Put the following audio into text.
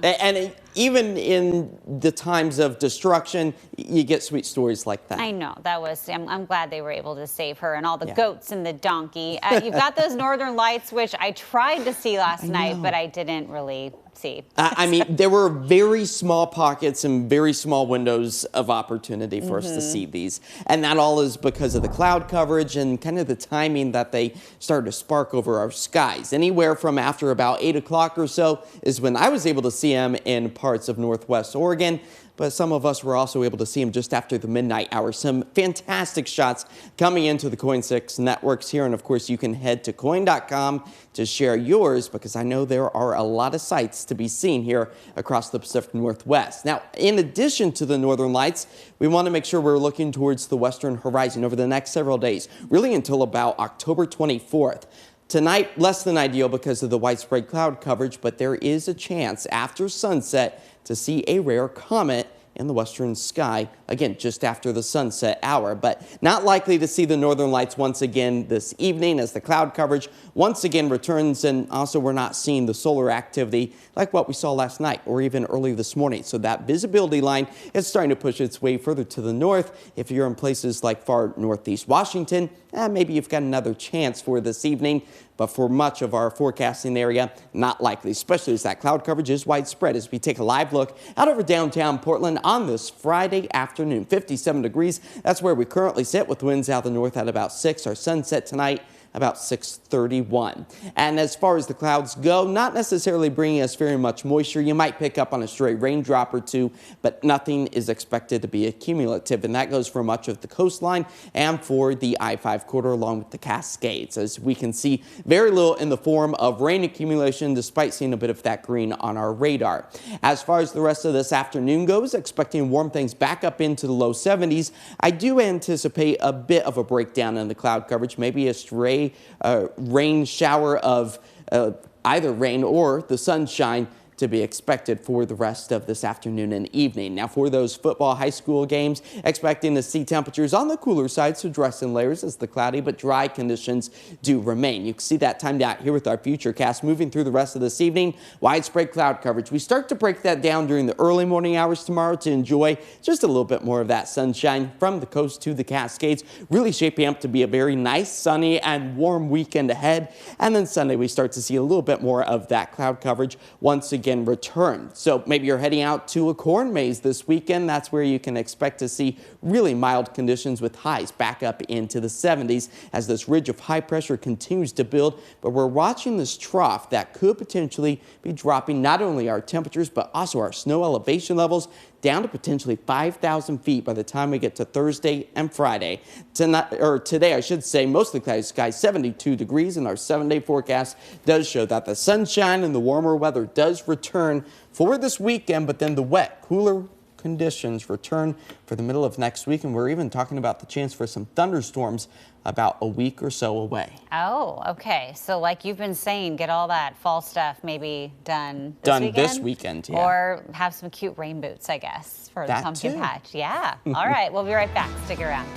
And even in the times of destruction, you get sweet stories like that. I know. That was, I'm glad they were able to save her and all the Yeah. goats and the donkey. You've got those northern lights, which I tried to see last night, but I didn't really see. I mean, there were very small pockets and very small windows of opportunity for us to see these. And that all is because of the cloud coverage and kind of the timing that they started to spark over our skies. Anywhere from after about 8 o'clock or so is when I was able to see them in parts of northwest Oregon. But some of us were also able to see them just after the midnight hour. Some fantastic shots coming into the KOIN 6 networks here. And of course, you can head to KOIN.com to share yours, because I know there are a lot of sights to be seen here across the Pacific Northwest. Now, in addition to the northern lights, we want to make sure we're looking towards the western horizon over the next several days, really until about October 24th. Tonight, less than ideal because of the widespread cloud coverage, but there is a chance after sunset to see a rare comet in the western sky, again, just after the sunset hour, but not likely to see the northern lights once again this evening as the cloud coverage once again returns, and also we're not seeing the solar activity like what we saw last night or even early this morning. So that visibility line is starting to push its way further to the north. If you're in places like far northeast Washington, maybe you've got another chance for this evening, but for much of our forecasting area, not likely, especially as that cloud coverage is widespread. As we take a live look out over downtown Portland on this Friday afternoon, 57 degrees. That's where we currently sit with winds out the north at about 6. Our sunset tonight about 6:31. And as far as the clouds go, not necessarily bringing us very much moisture. You might pick up on a stray raindrop or two, but nothing is expected to be accumulative. And that goes for much of the coastline and for the I-5 corridor along with the Cascades. As we can see, very little in the form of rain accumulation, despite seeing a bit of that green on our radar. As far as the rest of this afternoon goes, expecting warm things back up into the low 70s. I do anticipate a bit of a breakdown in the cloud coverage, maybe a stray rain shower of either rain or the sunshine to be expected for the rest of this afternoon and evening. Now, for those football high school games, expecting to see temperatures on the cooler side, so dress in layers as the cloudy but dry conditions do remain. You can see that timed out here with our futurecast moving through the rest of this evening. Widespread cloud coverage. We start to break that down during the early morning hours tomorrow to enjoy just a little bit more of that sunshine from the coast to the Cascades, really shaping up to be a very nice, sunny, and warm weekend ahead. And then Sunday, we start to see a little bit more of that cloud coverage once again return. So maybe you're heading out to a corn maze this weekend. That's where you can expect to see really mild conditions with highs back up into the 70s as this ridge of high pressure continues to build. But we're watching this trough that could potentially be dropping not only our temperatures, but also our snow elevation levels down to potentially 5,000 feet by the time we get to Thursday and Friday. Today, I should say, mostly cloudy skies, 72 degrees, and our 7-day forecast does show that the sunshine and the warmer weather does return for this weekend, but then the wet, cooler conditions return for the middle of next week, and we're even talking about the chance for some thunderstorms about a week or so away. Oh, okay. So like you've been saying, get all that fall stuff maybe done this weekend, yeah. Or have some cute rain boots, I guess, for the That pumpkin too. patch. Yeah. All right. We'll be right back. Stick around.